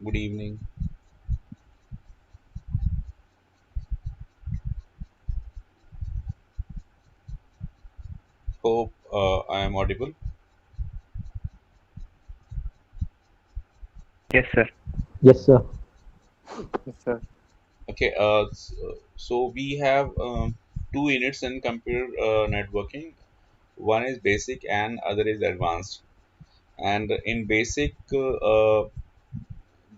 Good evening. Hope I am audible. Yes, sir. Yes, sir. Yes, sir. Okay. So we have two units in computer networking. One is basic and other is advanced. And in basic,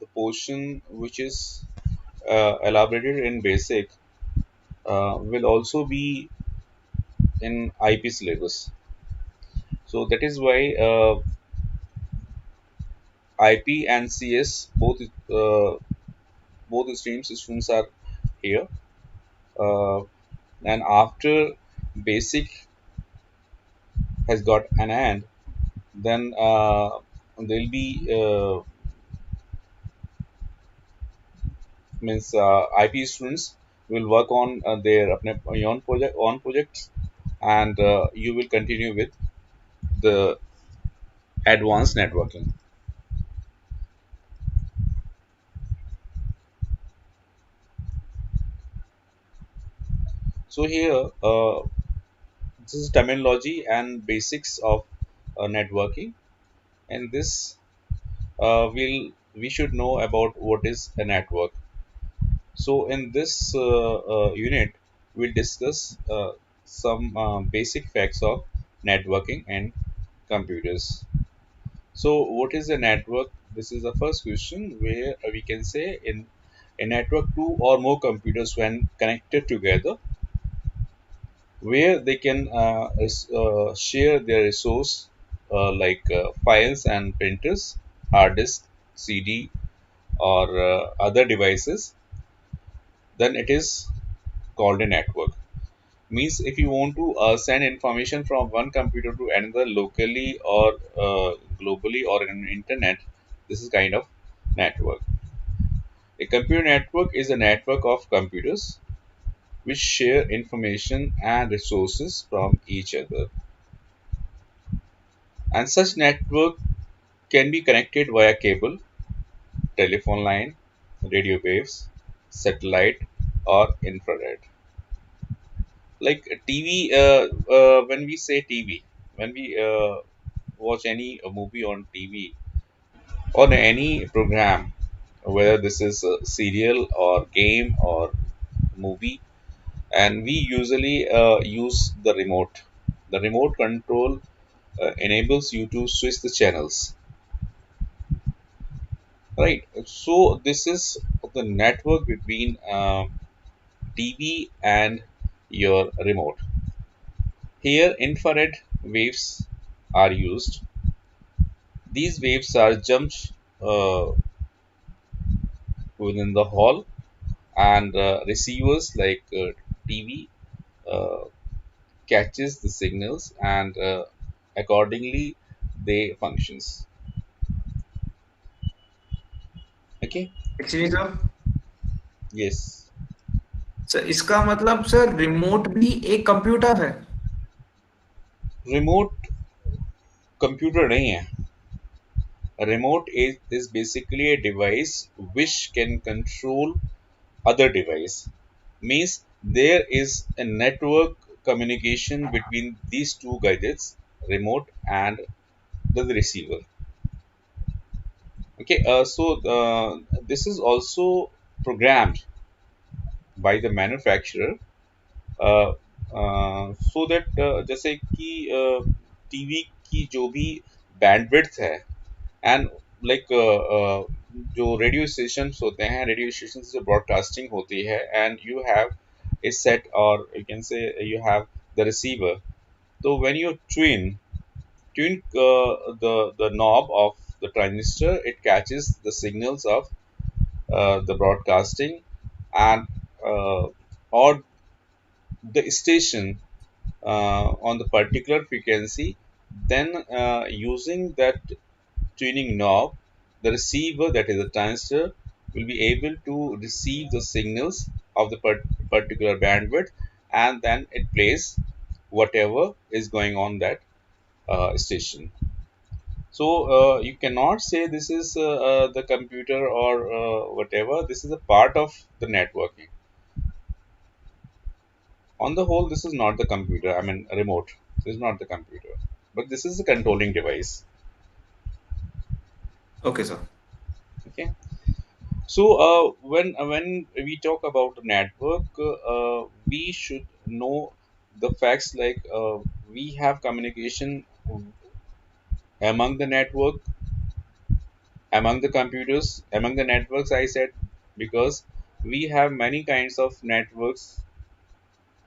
the portion which is elaborated in basic will also be in IP syllabus. So that is why IP and CS both streams students are here. Uh, and after basic has got an end, then there'll be means IP students will work on their own projects, and you will continue with the advanced networking. So here, this is terminology and basics of networking, and this we should know about what is a network. So in this unit, we'll discuss some basic facts of networking and computers. So what is a network? This is the first question where we can say in a network, two or more computers when connected together, where they can share their resource like files and printers, hard disk, CD, or other devices, then it is called a network. Means if you want to send information from one computer to another locally or globally or in internet, this is kind of network. A computer network is a network of computers which share information and resources from each other, and such network can be connected via cable, telephone line, radio waves, satellite, or infrared. Like TV, when we say TV, when we watch any movie on TV or any program, whether this is a serial or game or movie, and we usually use the remote. The remote control enables you to switch the channels, right? So this is the network between TV and your remote. Here, infrared waves are used. These waves are jumped uh, within the hall, and receivers like TV uh, catches the signals, and accordingly they functions. Okay. Actually sir Yes. Sir इसका मतलब sir remote भी एक computer है Remote computer नहीं है. A remote is basically a device which can control other device. Means there is a network communication between these two gadgets, remote and the receiver. Okay, this is also programmed by the manufacturer, uh, so that जैसे कि TV की जो भी bandwidth है, and like जो radio station होते हैं, radio station से ब्रॉडकास्टिंग होती है, and you have a set, or you can say you have the receiver. So when you tune the knob of the transistor, it catches the signals of the broadcasting, and or the station on the particular frequency. Then using that tuning knob, the receiver, that is the transistor, will be able to receive the signals of the particular bandwidth, and then it plays whatever is going on that station. So you cannot say this is the computer or whatever. This is a part of the networking. On the whole, this is not the computer. I mean, a remote. This is not the computer, but this is the controlling device. Okay, sir. Okay. So when we talk about the network, we should know the facts like we have communication among the network, among the computers, among the networks. I said because we have many kinds of networks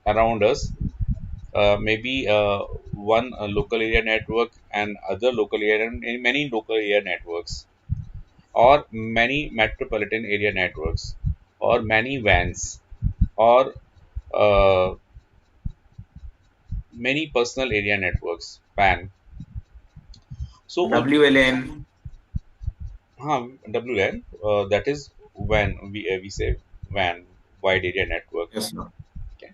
around us. Maybe one local area network and other local area, many local area networks, or many metropolitan area networks, or many vans, or uh, many personal area networks, PAN. So WLAN. WLAN, that is when we say WAN, wide area network. Yes, sir. Okay.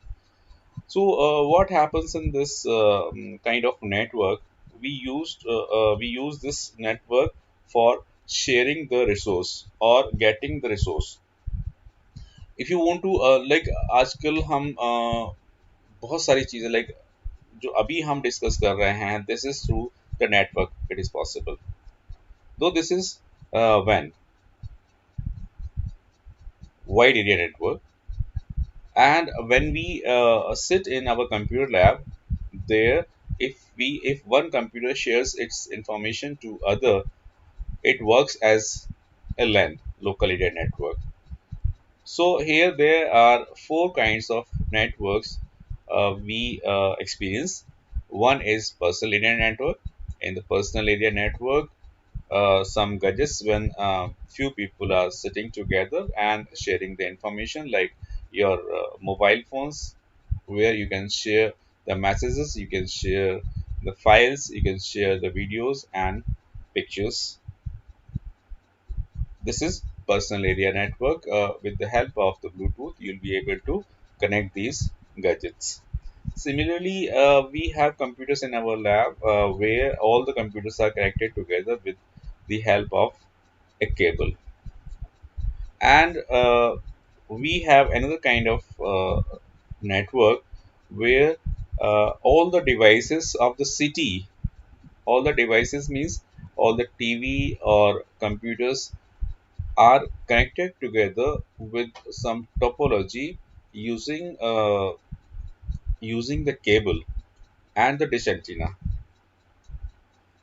So what happens in this kind of network? We use this network for sharing the resource or getting the resource. If you want to like आजकल हम बहुत सारी चीजें like जो अभी हम discuss कर रहे हैं, this is through the network it is possible. Though this is WAN, wide area network, and when we sit in our computer lab, there if one computer shares its information to other, it works as a LAN, local area network. So here there are four kinds of networks we experience. One is personal area network. In the personal area network, some gadgets when few people are sitting together and sharing the information, like your mobile phones, where you can share the messages, you can share the files, you can share the videos and pictures. This is personal area network. With the help of the Bluetooth, you'll be able to connect these gadgets. Similarly, we have computers in our lab where all the computers are connected together with the help of a cable. And we have another kind of network where all the devices of the city, all the devices means all the TV or computers are connected together with some topology using using the cable and the dish antenna.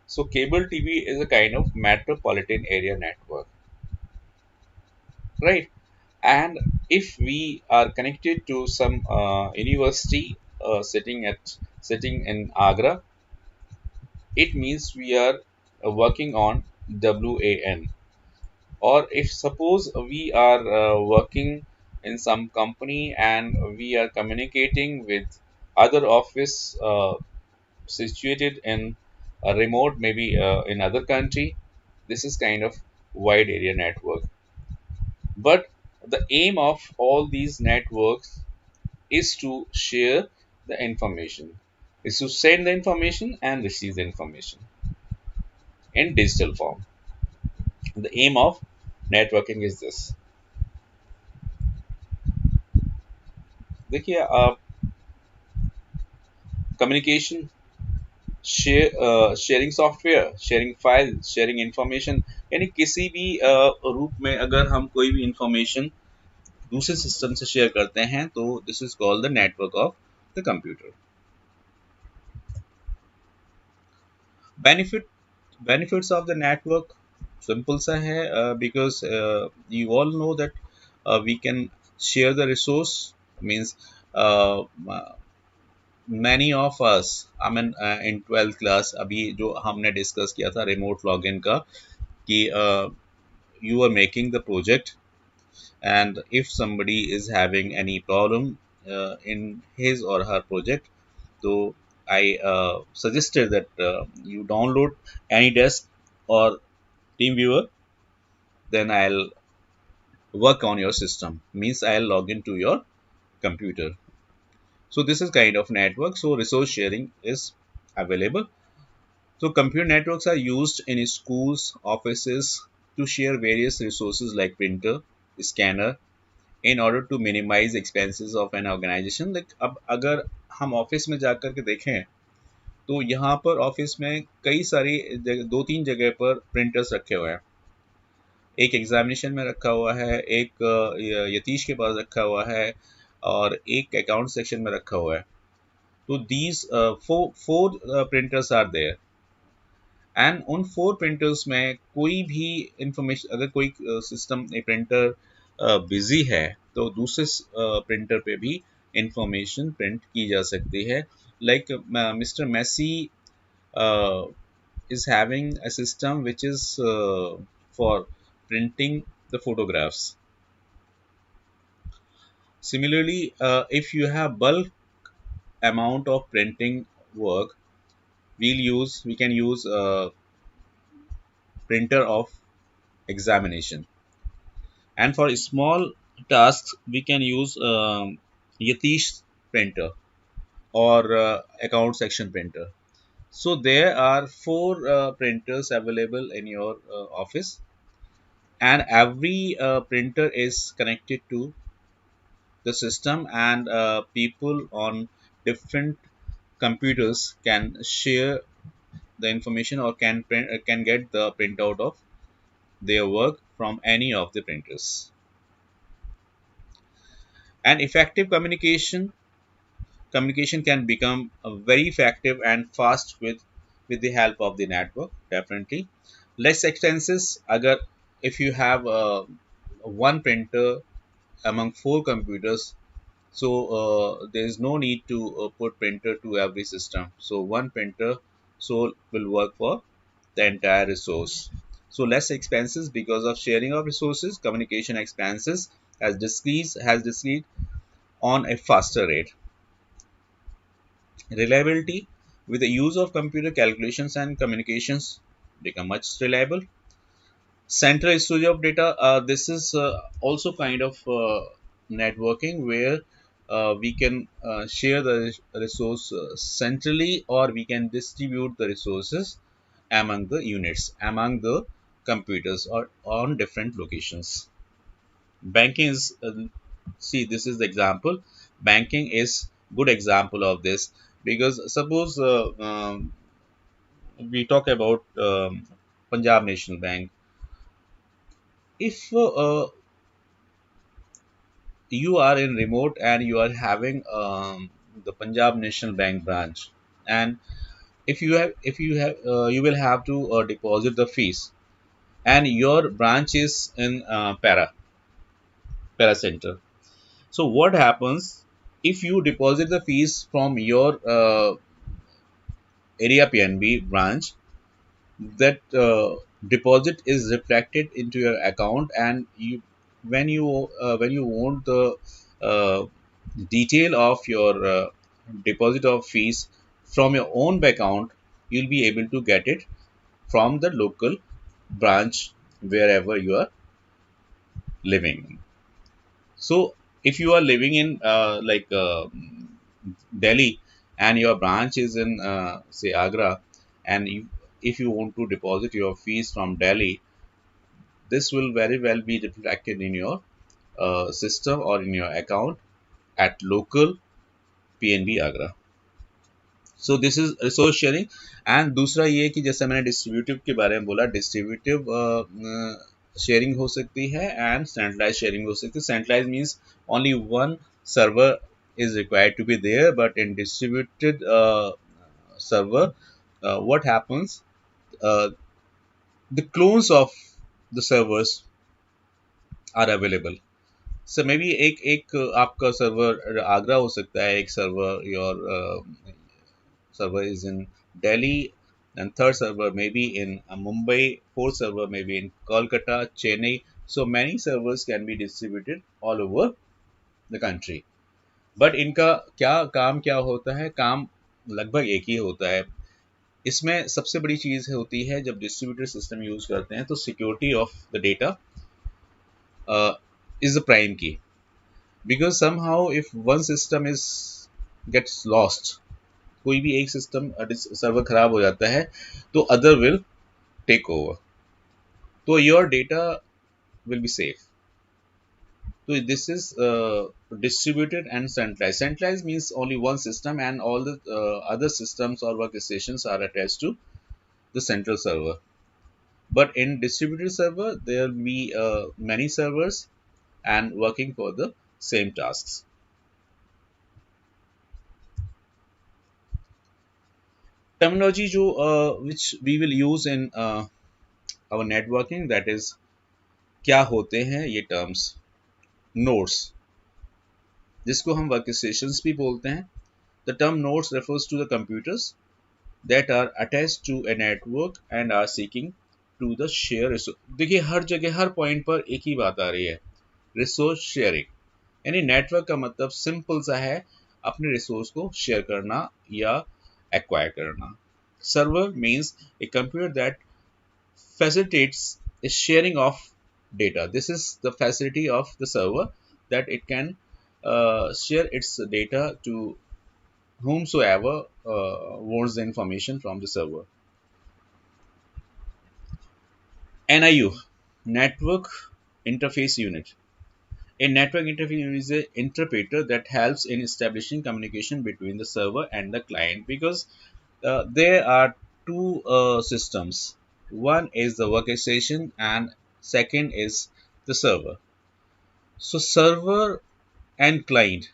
So cable TV is a kind of metropolitan area network, right? And if we are connected to some university sitting in Agra, it means we are working on WAN. Or if suppose we are working in some company and we are communicating with other office situated in a remote, maybe in other country, this is kind of wide area network. But the aim of all these networks is to share the information, is to send the information and receive the information in digital form. The aim of networking is this. देखिए communication, sharing software, sharing file, sharing information, यानी किसी भी रूप में अगर हम कोई भी इंफॉर्मेशन दूसरे सिस्टम से शेयर करते हैं तो this is called the network of the computer. Benefit benefits of the network simple सा है because you all know that we can share the resource means uh, many of us I mean in 12th class अभी जो हमने discuss किया था remote login का कि you are making the project and if somebody is having any problem in his or her project, so I suggested that you download AnyDesk or TeamViewer, then I'll work on your system means I'll log into your computer. So this is kind of network, so resource sharing is available. So computer networks are used in schools, offices to share various resources like printer, scanner in order to minimize expenses of an organization. Like अब अगर हम office में जाकर के देखें तो यहाँ पर ऑफिस में कई सारी दो तीन जगह पर प्रिंटर्स रखे हुए हैं। एक एग्जामिनेशन में रखा हुआ है, एक यतीश के पास रखा हुआ है और एक अकाउंट सेक्शन में रखा हुआ है। तो these four printers are there and उन फोर प्रिंटर्स में कोई भी इंफॉर्मेशन, अगर कोई सिस्टम प्रिंटर बिजी है तो दूसरे प्रिंटर पे भी इंफॉर्मेशन प्रिंट की जा सकती है। Like mister Messi is having a system which is for printing the photographs. Similarly, if you have bulk amount of printing work, we can use printer of examination, and for small tasks we can use Yatish printer or account section printer. So there are four printers available in your office, and every printer is connected to the system, and people on different computers can share the information or can get the printout of their work from any of the printers. And effective communication can become very effective and fast with the help of the network, definitely. Less expenses agar if you have one printer among four computers, so there is no need to put printer to every system. So one printer so will work for the entire resource. So less expenses because of sharing of resources. Communication expenses has decreased on a faster rate. Reliability, with the use of computer, calculations and communications become much reliable. Central storage of data, this is also kind of networking where we can share the resource centrally, or we can distribute the resources among the units, among the computers, or on different locations. Banking is see, this is the example. Banking is good example of this, because suppose we talk about Punjab National Bank. If you are in remote and you are having the Punjab National Bank branch, and if you will have to deposit the fees, and your branch is in para center. So what happens if you deposit the fees from your area PNB branch? That deposit is reflected into your account, and when you want the uh, detail of your deposit of fees from your own account, you'll be able to get it from the local branch wherever you are living. So if you are living in Delhi, and your branch is in say Agra, and if you want to deposit your fees from Delhi, this will very well be reflected in your system or in your account at local PNB Agra. So this is resource sharing. And दूसरा ये कि जैसे मैंने distributive के बारे में बोला, distributive sharing हो सकती है एंड सेंट्रलाइज शेयरिंग हो सकती है। Centralise means only one server is required to be there, but in distributed server, what happens, uh, the clones of the servers are available. So maybe एक आपका server Agra हो सकता है, एक server your server is in Delhi, and third server maybe in Mumbai, fourth server maybe in Kolkata, Chennai. So many servers can be distributed all over the country. But इनका क्या काम क्या होता है? काम लगभग एक ही होता है। इसमें सबसे बड़ी चीज़ होती है जब डिस्ट्रीब्यूटेड सिस्टम यूज करते हैं तो security of the data is the prime key, because somehow if one system is gets lost कोई भी एक सिस्टम सर्वर खराब हो जाता है तो अदर विल टेक ओवर, तो your data will be safe. So this is distributed and centralized. Centralized means only one system and all the other systems or workstations are attached to the central server. But in distributed server, there will be many servers and working for the same tasks. Terminology which we will use in our networking, that is क्या होते हैं ये terms. Nodes, जिसको हम workstations भी बोलते हैं. The term nodes refers to the computers that are attached to a network and are seeking to the share resource. देखिए हर जगह हर पॉइंट पर एक ही बात आ रही है, रिसोर्स शेयरिंग. यानी नेटवर्क का मतलब सिंपल सा है, अपने रिसोर्स को शेयर करना या एक्वायर करना. Server means a computer that facilitates a sharing of data. This is the facility of the server, that it can share its data to whomsoever wants the information from the server. NIU, Network Interface Unit. A network interface unit is an interpreter that helps in establishing communication between the server and the client, because there are two systems. One is the workstation and second is the server. So server and client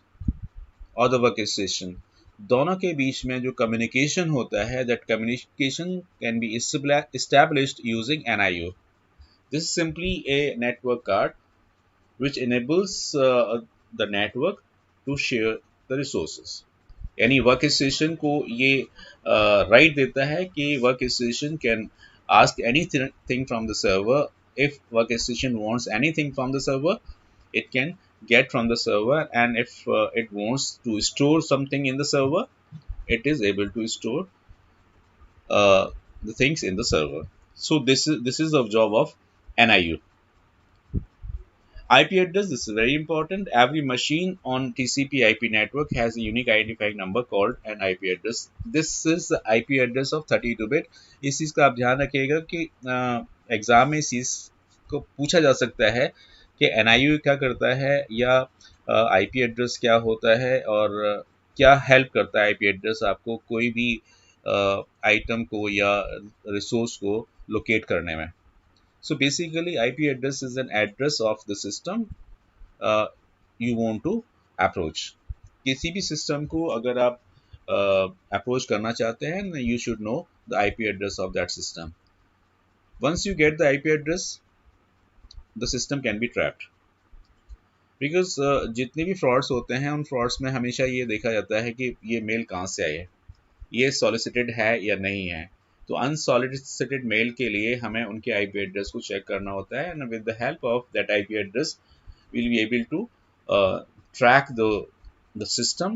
और the workstation, दोनों के बीच में जो communication होता है, that communication can be established using NIU. This is simply a network card which enables the network to share the resources. यानी work station को ये राइट देता है कि work station can ask anything from the server. If workstation wants anything from the server, it can get from the server, and if it wants to store something in the server, it is able to store the things in the server. So this is the job of NIU. IP address, this is very important. Every machine on TCP IP network has a unique identifying number called an IP address. This is the IP address of 32-bit. इस चीज़ का आप ध्यान रखिएगा कि exam में इस चीज़ को पूछा जा सकता है कि NIU क्या करता है, या IP एड्रेस क्या होता है, और क्या हेल्प करता है IP एड्रेस आपको कोई भी आइटम को या रिसोर्स को लोकेट करने में. So basically, IP address is an address of the system you want to approach. किसी भी सिस्टम को अगर आप अप्रोच करना चाहते हैं, you should know the IP address of that system. Once you get the IP address, the system can be trapped. Because जितने भी फ्रॉड्स होते हैं, उन फ्रॉड्स में हमेशा ये देखा जाता है कि ये मेल कहाँ से आई है, ये सॉलिसिटेड है या नहीं है. तो अनसॉलिसिटेड मेल के लिए हमें उनके आईपी एड्रेस को चेक करना होता है, and with the help of that IP address we'll be able to track the system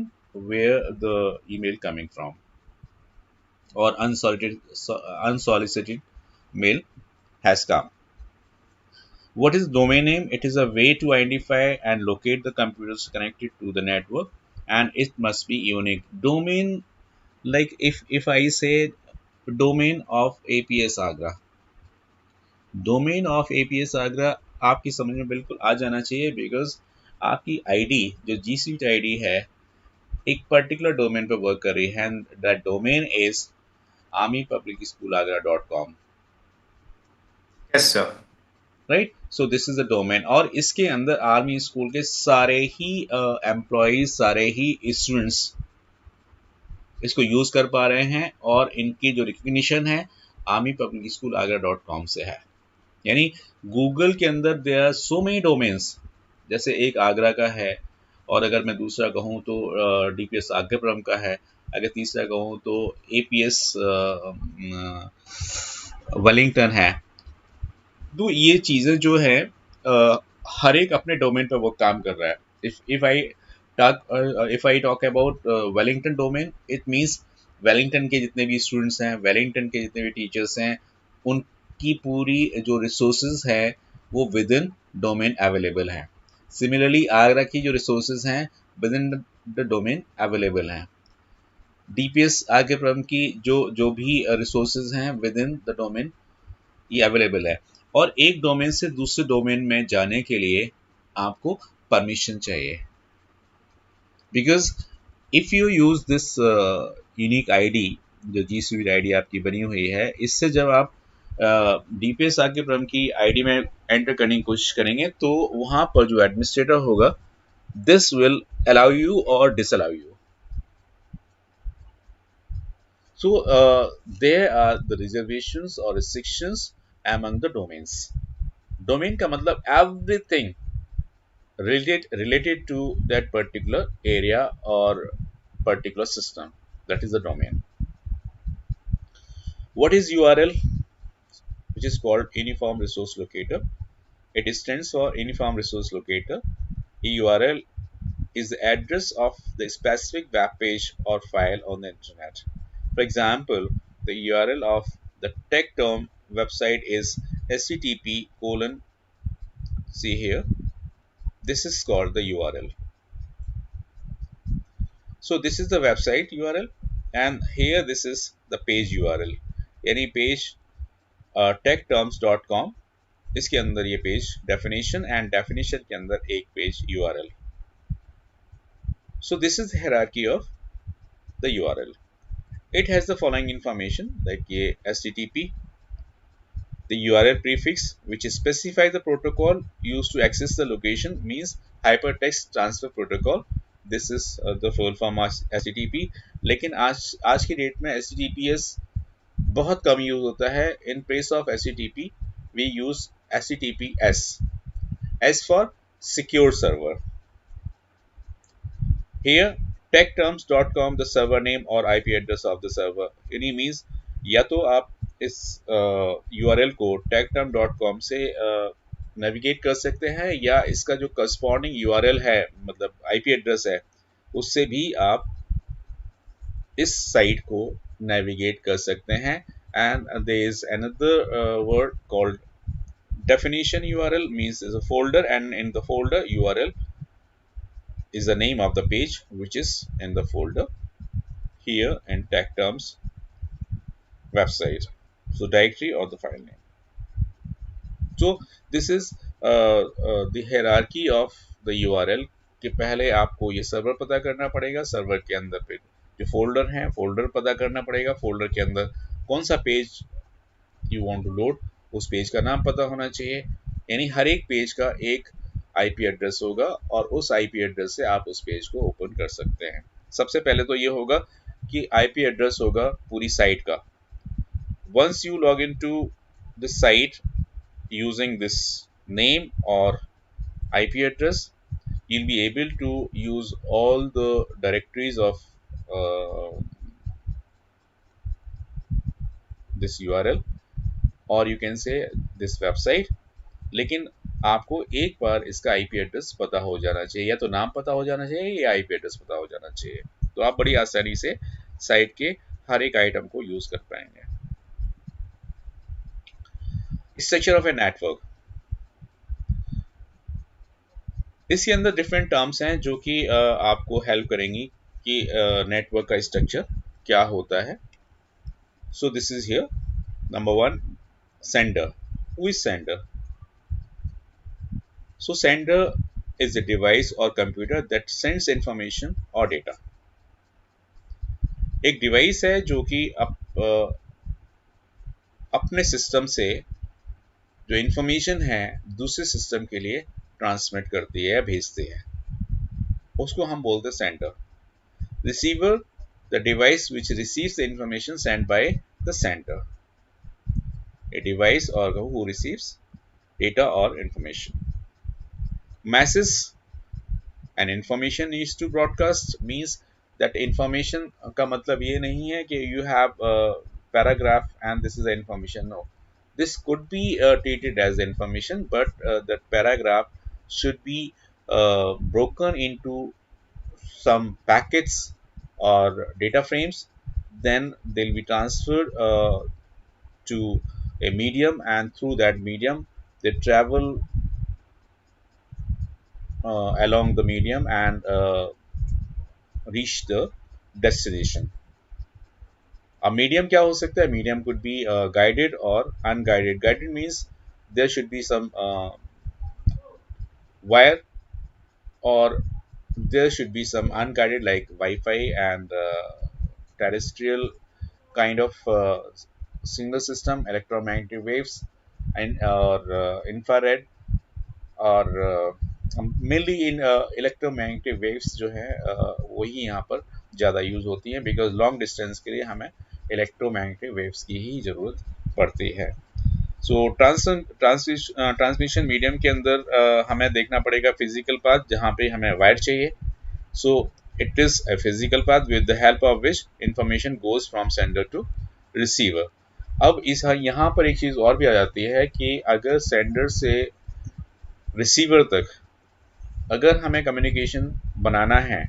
where the email coming from, or unsolicited mail has come. What is domain name? It is a way to identify and locate the computers connected to the network, and it must be unique. Domain, like if I say domain of APS Agra, domain of APS Agra आपकी समझ में बिल्कुल आ जाना चाहिए, because आपकी ID जो जी sweet ID है एक पर्टिकुलर डोमेन पे वर्क कर रही है, and that domain is armypublicschoolagra.com. Yes sir. Right, so this is the domain, और इसके अंदर आर्मी स्कूल के सारे ही एम्प्लॉयज, सारे ही स्टूडेंट्स इसको यूज कर पा रहे हैं, और इनकी जो रिकग्निशन है armypublicschoolagra.com से है. यानी गूगल के अंदर there are so many domains, जैसे एक आगरा का है, और अगर मैं दूसरा कहूँ तो DPS आग्रापुरम का है, अगर तीसरा कहूँ तो APS वेलिंगटन है. तो ये चीज़ें जो है हर एक अपने डोमेन पर वो काम कर रहा है. If I talk about Wellington domain, it means Wellington के जितने भी स्टूडेंट्स हैं, वेलिंगटन के जितने भी टीचर्स हैं, उनकी पूरी जो रिसोर्सेज है वो विद इन डोमेन अवेलेबल हैं. सिमिलरली आगरा की जो रिसोर्सेज हैं with in the domain available हैं. डीपीएस आगे प्रॉब्लम की जो भी रिसोर्सेज हैं विद इन द डोमेन ये अवेलेबल है। और एक डोमेन से दूसरे डोमेन में जाने के लिए आपको परमिशन चाहिए, because if you use this unique ID, जो जी स्वीट आईडी आपकी बनी हुई है, इससे जब आप डीपीएस आगे प्रॉब्लम की आईडी में एंटर करने की कोशिश करेंगे तो वहां पर जो एडमिनिस्ट्रेटर होगा, this will allow you or disallow you. So there are the reservations or restrictions among the domains. Domain का मतलब everything related to that particular area or particular system. That is the domain. What is URL? Which is called Uniform Resource Locator. It stands for Uniform Resource Locator. A URL is the address of the specific web page or file on the internet. For example, the URL of the tech term website is http colon, see here, this is called the URL. So this is the website URL, and here this is the page URL. यानी page techterms.com, इसके अंदर ये page definition and definition के अंदर एक page URL. So this is the hierarchy of the URL. It has the following information, like ये HTTP, the URL prefix which specifies the protocol used to access the location, means hypertext transfer protocol. This is the full form of HTTP. लेकिन आज की date में HTTPS बहुत कम use होता है. In place of HTTP we use HTTPS, S for secure server. Here techterms.com the server name or IP address of the server. यानी means या तो आप इस URL को techterm.com से नेविगेट कर सकते हैं, या इसका जो करस्पॉन्डिंग URL है, मतलब IP एड्रेस है, उससे भी आप इस साइट को नेविगेट कर सकते हैं. And there is another word called definition URL, means is a folder, and in the folder URL is the name of the page which is in the folder here in tech terms website, so directory or the file name. So this is the hierarchy of the URL कि पहले आपको ये server पता करना पड़ेगा, server के अंदर फिर जो फोल्डर है फोल्डर पता करना पड़ेगा, फोल्डर के अंदर कौन सा page you want to load, उस पेज का नाम पता होना चाहिए. यानी हर एक पेज का एक आईपी एड्रेस होगा और उस आईपी एड्रेस से आप उस पेज को ओपन कर सकते हैं. सबसे पहले तो ये होगा कि आईपी एड्रेस होगा पूरी साइट का. Once you log in to the site using this name or IP address, you'll be able to use all the directories of this URL, or you can say this website. लेकिन आपको एक बार इसका IP address पता हो जाना चाहिए, या तो नाम पता हो जाना चाहिए या आईपी एड्रेस पता हो जाना चाहिए, तो आप बड़ी आसानी से साइट के हर एक आइटम को यूज कर पाएंगे. स्ट्रक्चर ऑफ ए नेटवर्क, इसके अंदर डिफरेंट टर्म्स हैं जो कि आपको हेल्प करेंगी कि नेटवर्क का स्ट्रक्चर क्या होता है. So this is here. Number one, sender. Who is sender? So sender is a device or computer that sends information or data. एक डिवाइस है जो कि अपने सिस्टम से जो इंफॉर्मेशन है दूसरे सिस्टम के लिए ट्रांसमिट करती है या भेजती है, उसको हम बोलते हैं sender. Receiver, the device which receives the information send by the sender. A device or who receives data or information. Masses and information needs to broadcast, means that information का मतलब ये नहीं है कि you have a paragraph and this is the information. No, this could be treated as information, but that paragraph should be broken into some packets or data frames. Then they'll be transferred to a medium, and through that medium they travel along the medium and reach the destination. अब medium क्या हो सकता है? Medium could be guided और unguided. Guided means there should be some wire, or there should be some unguided like Wi-Fi and terrestrial kind of single system electromagnetic waves and or infrared और mainly इन electromagnetic waves जो है वही यहाँ पर ज़्यादा use होती हैं, because long distance के लिए हमें इलेक्ट्रोमैग्नेटिक वेव्स की ही ज़रूरत पड़ती है. सो ट्रांसमिशन मीडियम के अंदर हमें देखना पड़ेगा फिजिकल पाथ जहाँ पे हमें वायर चाहिए. So it is a physical path with the help of which information goes from sender to receiver. अब इस यहाँ पर एक चीज़ और भी आ जाती है कि अगर सेंडर से रिसीवर तक अगर हमें कम्युनिकेशन बनाना है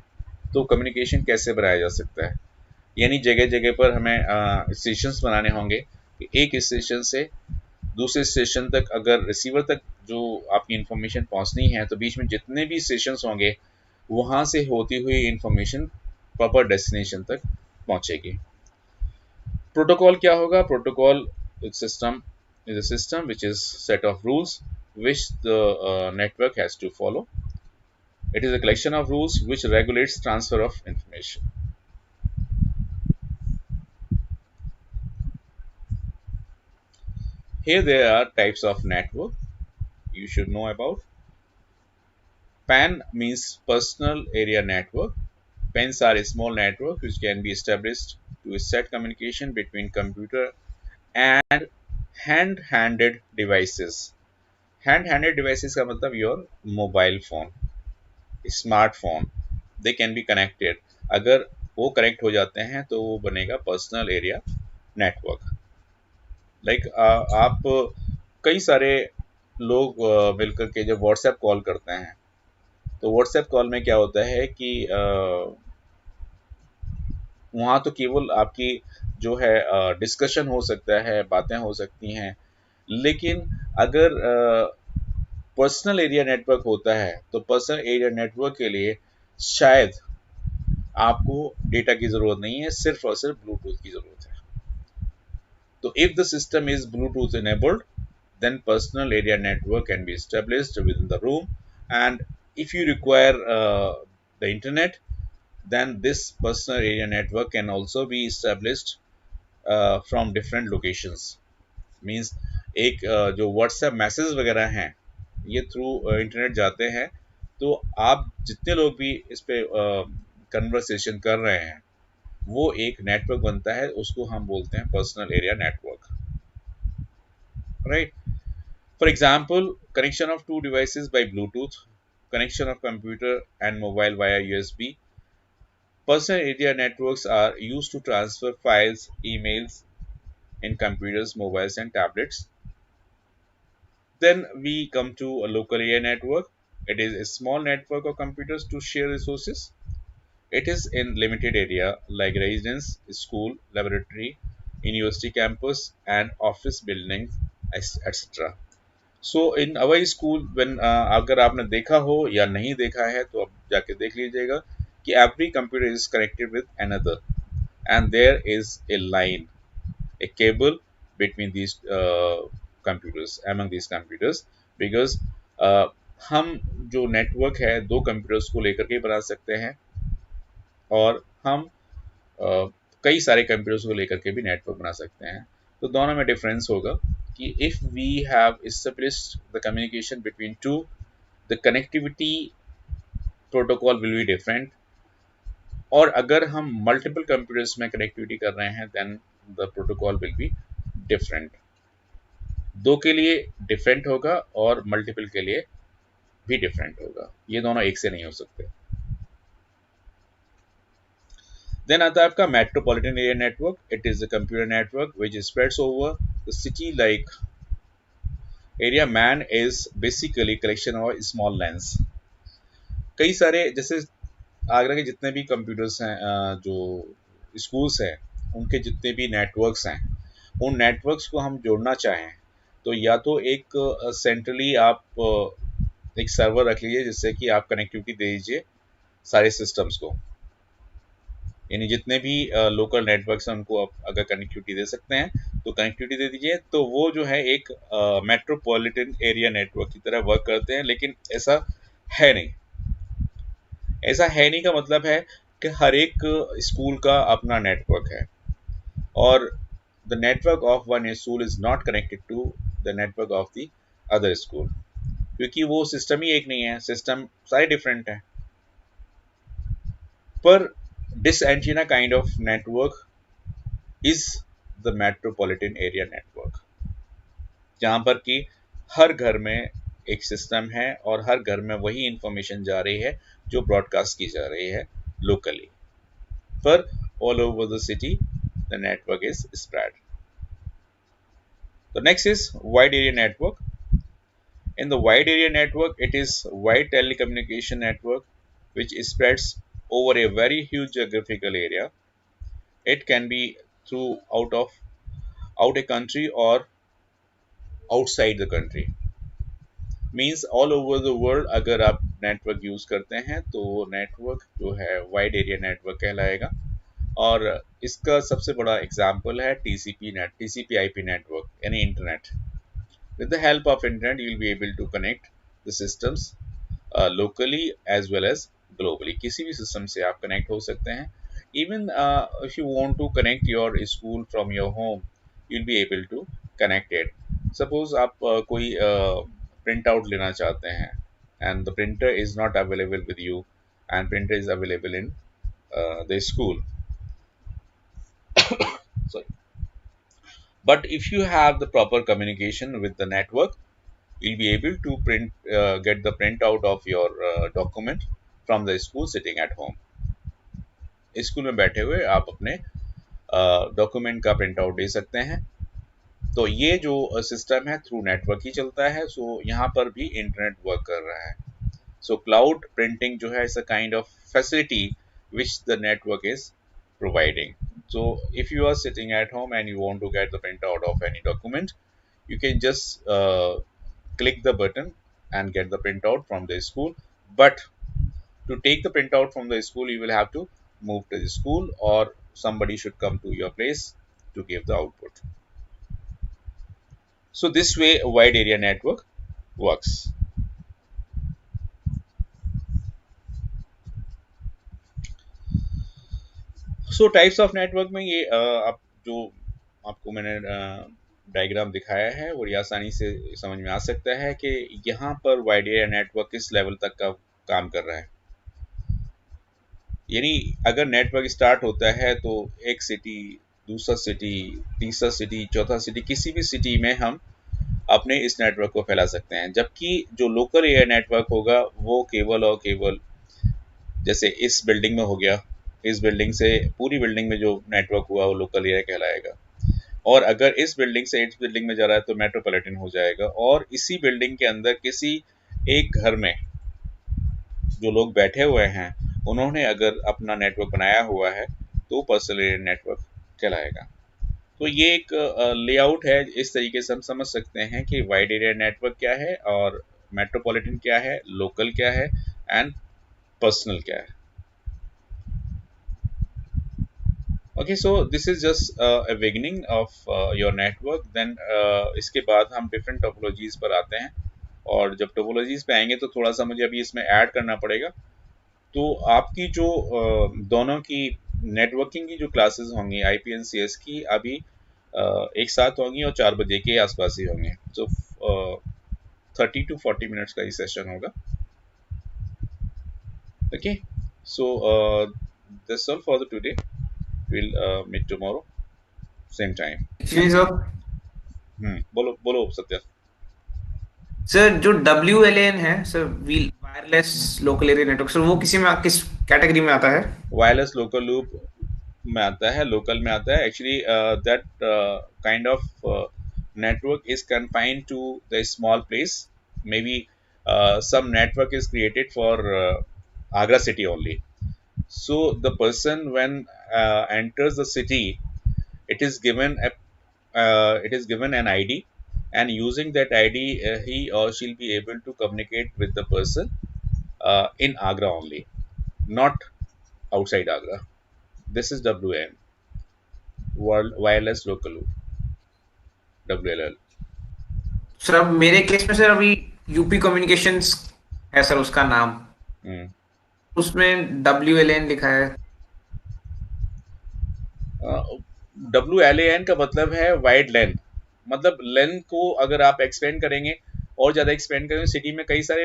तो कम्युनिकेशन कैसे बनाया जा सकता है? यानी जगह जगह पर हमें स्टेशंस बनाने होंगे. एक स्टेशन से दूसरे स्टेशन तक अगर रिसीवर तक जो आपकी इंफॉर्मेशन पहुंचनी है तो बीच में जितने भी स्टेशंस होंगे वहां से होती हुई इंफॉर्मेशन प्रॉपर डेस्टिनेशन तक पहुंचेगी. प्रोटोकॉल क्या होगा? Protocol system is a system which is set of rules which the network has to follow. It is a collection of rules which regulates transfer of information. Here there are types of network you should know about. PAN means personal area network. PANs are a small network which can be established to set communication between computer and hand-handed devices. Hand-handed devices का मतलब your mobile phone, smartphone. They can be connected. अगर वो connect हो जाते हैं तो वो बनेगा पर्सनल एरिया नेटवर्क. लाइक आप कई सारे लोग मिलकर के जब व्हाट्सएप कॉल करते हैं तो व्हाट्सएप कॉल में क्या होता है कि वहाँ तो केवल आपकी जो है डिस्कशन हो सकता है, बातें हो सकती हैं, लेकिन अगर पर्सनल एरिया नेटवर्क होता है तो पर्सनल एरिया नेटवर्क के लिए शायद आपको डेटा की ज़रूरत नहीं है, सिर्फ और सिर्फ ब्लूटूथ की ज़रूरत है. तो if the system is Bluetooth enabled, then personal area network can be established within the room, and if you require the internet, then this personal area network can also be established from different locations. Means एक जो WhatsApp message वगैरह हैं ये through internet जाते हैं, तो आप जितने लोग भी इस पे कन्वर्सेशन कर रहे हैं वो एक नेटवर्क बनता है, उसको हम बोलते हैं personal area network. Right. For example, connection of two devices by Bluetooth, connection of computer and mobile via USB. Personal area networks are used to transfer files, emails in computers, mobiles, and tablets. Then we come to a local area network. It is a small network of computers to share resources. It is in limited area like residence, school, laboratory, university campus, and office buildings, etc. So in our school when अगर आपने देखा हो या नहीं देखा है तो आप जाके देख लीजिएगा कि every computer is connected with another and there is a line, a cable between these computers, among these computers, because हम जो नेटवर्क है दो कंप्यूटर्स को लेकर के बना सकते हैं और हम कई सारे कंप्यूटर्स को लेकर के भी नेटवर्क बना सकते हैं. तो दोनों में डिफरेंस होगा कि if we have established the communication between two, the connectivity protocol will be different. और अगर हम multiple computers में connectivity कर रहे हैं then the protocol will be different. दो के लिए different होगा और multiple के लिए भी different होगा. ये दोनों एक से नहीं हो सकते. Then आता है आपका metropolitan area network. It is a computer network which spreads over the city like area. Man is basically collection of small lands. कई सारे जैसे आगरा के जितने भी कंप्यूटर्स हैं, जो स्कूल्स हैं, उनके जितने भी नेटवर्क्स हैं, उन नेटवर्क्स को हम जोड़ना चाहें तो या तो एक सेंट्रली आप एक सर्वर रख लीजिए जिससे कि आप कनेक्टिविटी दे दीजिए सारे सिस्टम्स को, यानी जितने भी लोकल नेटवर्क्स हैं उनको आप अगर कनेक्टिविटी दे सकते हैं तो कनेक्टिविटी दे दीजिए, तो वो जो है एक मेट्रोपॉलिटन एरिया नेटवर्क की तरह वर्क करते हैं। लेकिन ऐसा है नहीं। ऐसा है नहीं का मतलब है कि हर एक स्कूल का अपना नेटवर्क है, और the network of one school is not connected to the network of the other school, क्योंकि वो सिस्टम ही एक नहीं है, सिस्टम सारे डिफरेंट हैं। पर this another kind of network is the metropolitan area network, जहां पर कि हर घर में एक सिस्टम है और हर घर में वही इंफॉर्मेशन जा रही है जो ब्रॉडकास्ट की जा रही है लोकली। पर all over the city the network is spread. The next is wide area network. In the wide area network, it is wide telecommunication network which spreads over a very huge geographical area. It can be through out a country or outside the country. Means all over the world अगर आप network use करते हैं तो वो network जो है wide area network कहलाएगा। और इसका सबसे बड़ा एग्जाम्पल है TCP net, TCP IP network यानी internet. With the help of internet, you will be able to connect the systems locally as well as globally. किसी भी सिस्टम से आप कनेक्ट हो सकते हैं। Even if you want to connect your school from your home, you'll be able to connect it. Suppose आप कोई print out लेना चाहते हैं and the printer is not available with you and printer is available in the school. Sorry. But if you have the proper communication with the network, you'll be able to get the printout of your document from the school sitting at home. School में बैठे हुए आप अपने document का print out दे सकते हैं। तो ये जो सिस्टम है थ्रू नेटवर्क ही चलता है। सो यहाँ पर भी इंटरनेट वर्क कर रहा है। सो क्लाउड प्रिंटिंग जो है it's a kind of facility which the network is providing. So if you are sitting at home and you want to get the printout of any document, you can just click the button and get the printout from the school. But to take the printout from the school, you will have to move to the school or somebody should come to your place to give the output. So this way a wide area network works. So types of network में ये आप जो आपको मैंने diagram दिखाया है वो आसानी से समझ में आ सकता है कि यहाँ पर वाइड एरिया नेटवर्क किस लेवल तक का काम कर रहा है। यानी अगर नेटवर्क स्टार्ट होता है तो एक सिटी, दूसरा सिटी, तीसरा सिटी, चौथा सिटी, किसी भी सिटी में हम अपने इस नेटवर्क को फैला सकते हैं। जबकि जो लोकल एरिया नेटवर्क होगा वो केवल और केवल जैसे इस बिल्डिंग में हो गया, इस बिल्डिंग से पूरी बिल्डिंग में जो नेटवर्क हुआ वो लोकल एरिया कहलाएगा। और अगर इस बिल्डिंग से इस बिल्डिंग में जा रहा है तो मेट्रोपॉलिटन हो जाएगा। और इसी बिल्डिंग के अंदर किसी एक घर में जो लोग बैठे हुए हैं उन्होंने अगर अपना नेटवर्क बनाया हुआ है तो पर्सनल एरिया नेटवर्क कहलाएगा। तो ये एक लेआउट है। इस तरीके से हम समझ सकते हैं कि वाइड एरिया नेटवर्क क्या है और मेट्रोपॉलिटन क्या है, लोकल क्या है एंड पर्सनल क्या है। Okay, so this is just a beginning of your network. Then इसके बाद हम डिफरेंट टोपोलॉजीज पर आते हैं। और जब टोपोलॉजीज पे आएंगे तो थोड़ा सा मुझे अभी इसमें ऐड करना पड़ेगा। तो आपकी जो दोनों की नेटवर्किंग की जो क्लासेस होंगी IPNCS की अभी एक साथ होंगी और 4 बजे के आसपास ही होंगे। तो 30 to 40 मिनट्स का ही सेशन होगा। Okay, so that's all for the today. We'll meet tomorrow same time. Actually sir, बोलो बोलो सत्या। सर जो WLAN है sir, wireless local area network, sir वो किस कैटेगरी में आता है? वायरलेस लोकल लूप में आता है, लोकल में आता है। Actually that kind of network is confined to the small place. Maybe some network is created for Agra city only. So the person when enters the city, it is given an ID, and using that ID he or she'll be able to communicate with the person in Agra only, not outside Agra. This is WAN, world wireless local loop, WLL। Sir अब मेरे case में sir अभी UP communications है sir उसका नाम, उसमें WLAN लिखा है। WLAN का मतलब है वाइड लैन, मतलब लेन को अगर आप एक्सपेंड करेंगे और ज़्यादा एक्सपेंड करेंगे, सिटी में कई सारे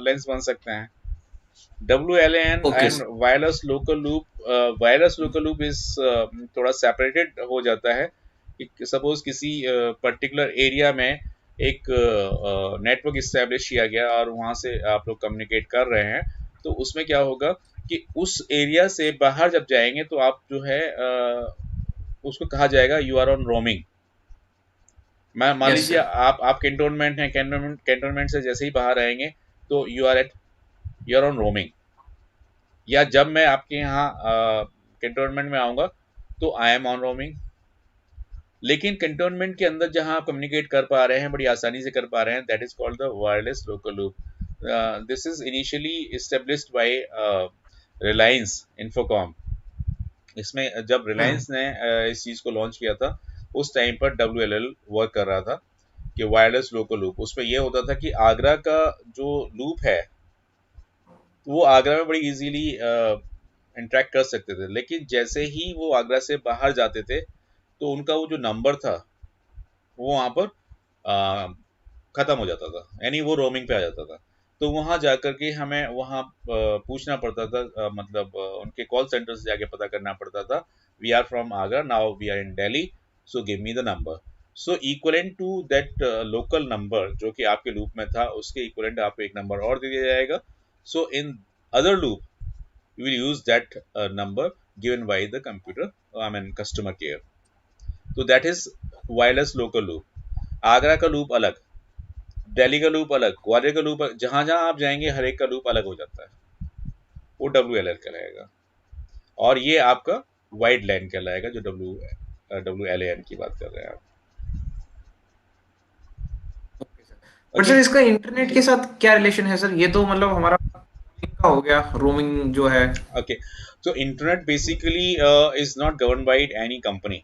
लेंस बन सकते हैं। WLAN okay and wireless local loop is थोड़ा सेपरेटेड हो जाता है कि सपोज किसी पर्टिकुलर एरिया में एक नेटवर्क इस्टेब्लिश किया गया और वहाँ से आप लोग कम्युनिकेट कर रहे हैं, तो उसमें क्या होगा कि उस एरिया से बाहर जब जाएंगे तो आप जो है उसको कहा जाएगा यू आर ऑन रोमिंग। मान यस लीजिए सर। आप कैंटोनमेंट हैं, कैंटोनमेंट से जैसे ही बाहर आएंगे तो यू आर ऑन रोमिंग। या जब मैं आपके यहाँ कैंटोनमेंट में आऊँगा तो आई एम ऑन रोमिंग। लेकिन कैंटोनमेंट के अंदर जहाँ आप कम्युनिकेट कर पा रहे हैं, बड़ी आसानी से कर पा रहे हैं, that is called the wireless local loop. This is initially established by Reliance Infocom. इसमें जब हम्म। रिलायंस ने इस चीज़ को लॉन्च किया था, उस टाइम पर WLL वर्क कर रहा था कि वायरलेस लोकल लूप। उसमें यह होता था कि आगरा का जो लूप है वो आगरा में बड़ी इजीली इंटरेक्ट कर सकते थे, लेकिन जैसे ही वो आगरा से बाहर जाते थे तो उनका वो जो नंबर था वो वहाँ पर ख़त्म हो जाता था, यानी वो रोमिंग पे आ जाता था। तो वहाँ जाकर के हमें वहाँ पूछना पड़ता था, मतलब उनके कॉल सेंटर से जाके पता करना पड़ता था, we are from Agra, now we are in Delhi, so give me the number. So equivalent to that local number जो कि आपके लूप में था, उसके इक्वलेंट आपको एक नंबर और दे दिया जाएगा। So in other loop you will use that number given by the computer, I mean customer care. तो that is wireless local loop। Agra का लूप अलग, दिल्ली का लूप अलग, ग्वालियर का लूप, जहां जहां आप जाएंगे हर एक का लूप अलग हो जाता है, वो WLL कहलाएगा। और ये आपका वाइड लैन कहलाएगा जो WLAN की बात कर रहे हैं आप। Okay sir. But okay. Sir इसका इंटरनेट के साथ क्या रिलेशन है सर? ये तो मतलब हमारा calling का हो गया, रोमिंग जो है। Okay, so internet basically is not governed by any company।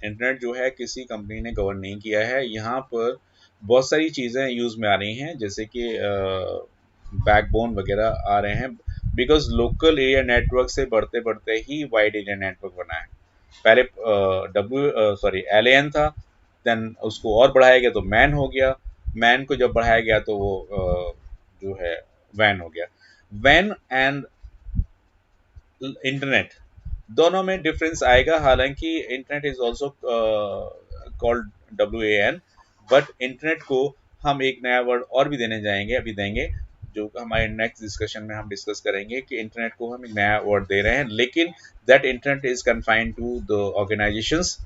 Internet जो है किसी कंपनी ने गवर्न नहीं किया है। यहाँ पर बहुत सारी चीज़ें यूज़ में आ रही हैं, जैसे कि बैकबोन वगैरह आ रहे हैं, बिकॉज लोकल एरिया नेटवर्क से बढ़ते बढ़ते ही वाइड एरिया नेटवर्क बना है। पहले LAN था, देन उसको और बढ़ाया गया तो मैन हो गया, मैन को जब बढ़ाया गया तो वो जो है वैन हो गया। वैन एंड इंटरनेट दोनों में डिफरेंस आएगा, हालांकि internet is also called WAN, but internet को हम एक नया वर्ड और भी देने जाएंगे, अभी देंगे, जो हमारे नेक्स्ट डिस्कशन में हम डिस्कस करेंगे कि इंटरनेट को हम एक नया वर्ड दे रहे हैं, लेकिन that internet is confined to the organisations,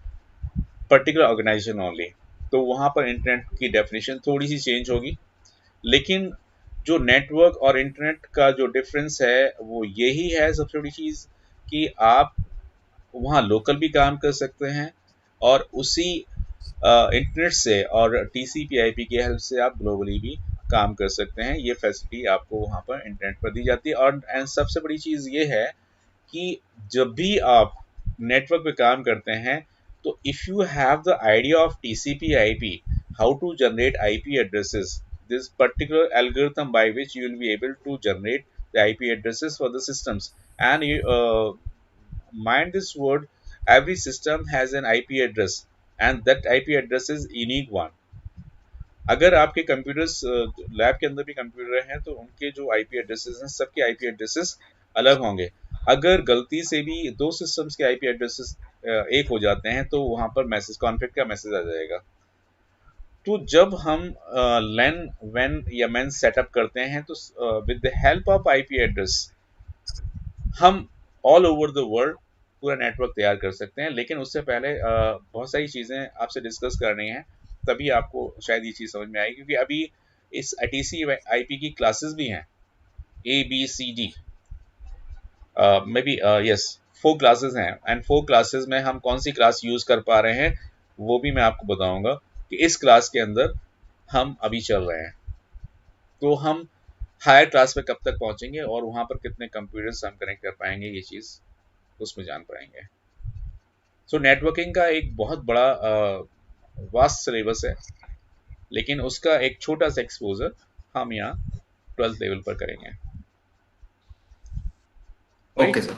particular organisation only. तो वहाँ पर इंटरनेट की डेफिनेशन थोड़ी सी चेंज होगी, लेकिन जो नेटवर्क और इंटरनेट का जो डिफरेंस है वो यही है सबसे बड़ी चीज़, कि आप वहाँ लोकल भी काम कर सकते हैं और उसी इंटरनेट से और TCP/IP की हेल्प से आप ग्लोबली भी काम कर सकते हैं। ये फैसिलिटी आपको वहाँ पर इंटरनेट पर दी जाती है। और एंड सबसे बड़ी चीज़ ये है कि जब भी आप नेटवर्क पे काम करते हैं, तो if you have the idea of TCP/IP, how to generate IP addresses, this particular algorithm by which you will be able to generate the IP addresses for the systems, and you mind this word, every system has an IP address and that IP address is unique one। अगर आपके computers lab के अंदर भी computer हैं तो उनके जो IP addresses हैं, सबके IP एड्रेसेस अलग होंगे। अगर गलती से भी दो सिस्टम्स के IP एड्रेसेस एक हो जाते हैं तो वहां पर मैसेज कॉन्फ्लिक्ट का मैसेज आ जाएगा। तो जब हम लेन वेन या मैन सेटअप करते हैं तो with the help of IP address हम ऑल ओवर द वर्ल्ड पूरा नेटवर्क तैयार कर सकते हैं। लेकिन उससे पहले बहुत सारी चीज़ें आपसे डिस्कस करनी है, तभी आपको शायद ये चीज़ समझ में आएगी, क्योंकि अभी इस TCP/IP की क्लासेस भी हैं, ABCD, may be yes, 4 classes हैं, एंड 4 क्लासेस में हम कौन सी क्लास यूज़ कर पा रहे हैं वो भी मैं आपको बताऊंगा कि इस क्लास के अंदर हम अभी चल रहे हैं। तो हम हायर क्लास पे कब तक पहुंचेंगे और वहां पर कितने कंप्यूटर्स हम कनेक्ट कर पाएंगे, ये चीज़ उसमें जान पाएंगे। सो नेटवर्किंग का एक बहुत बड़ा वास्ट सिलेबस है, लेकिन उसका एक छोटा सा एक्सपोजर हम यहाँ 12th लेवल पर करेंगे। Okay sir.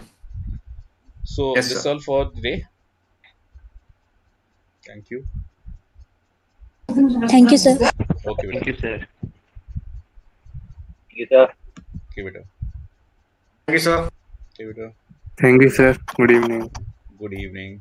So yes this is sir. all for today. Thank you. Thank you, sir. Okay, Thank beta. you, sir. Okay, beta. Thank you sir. Okay, beta. Thank you, sir. Good evening. Good evening.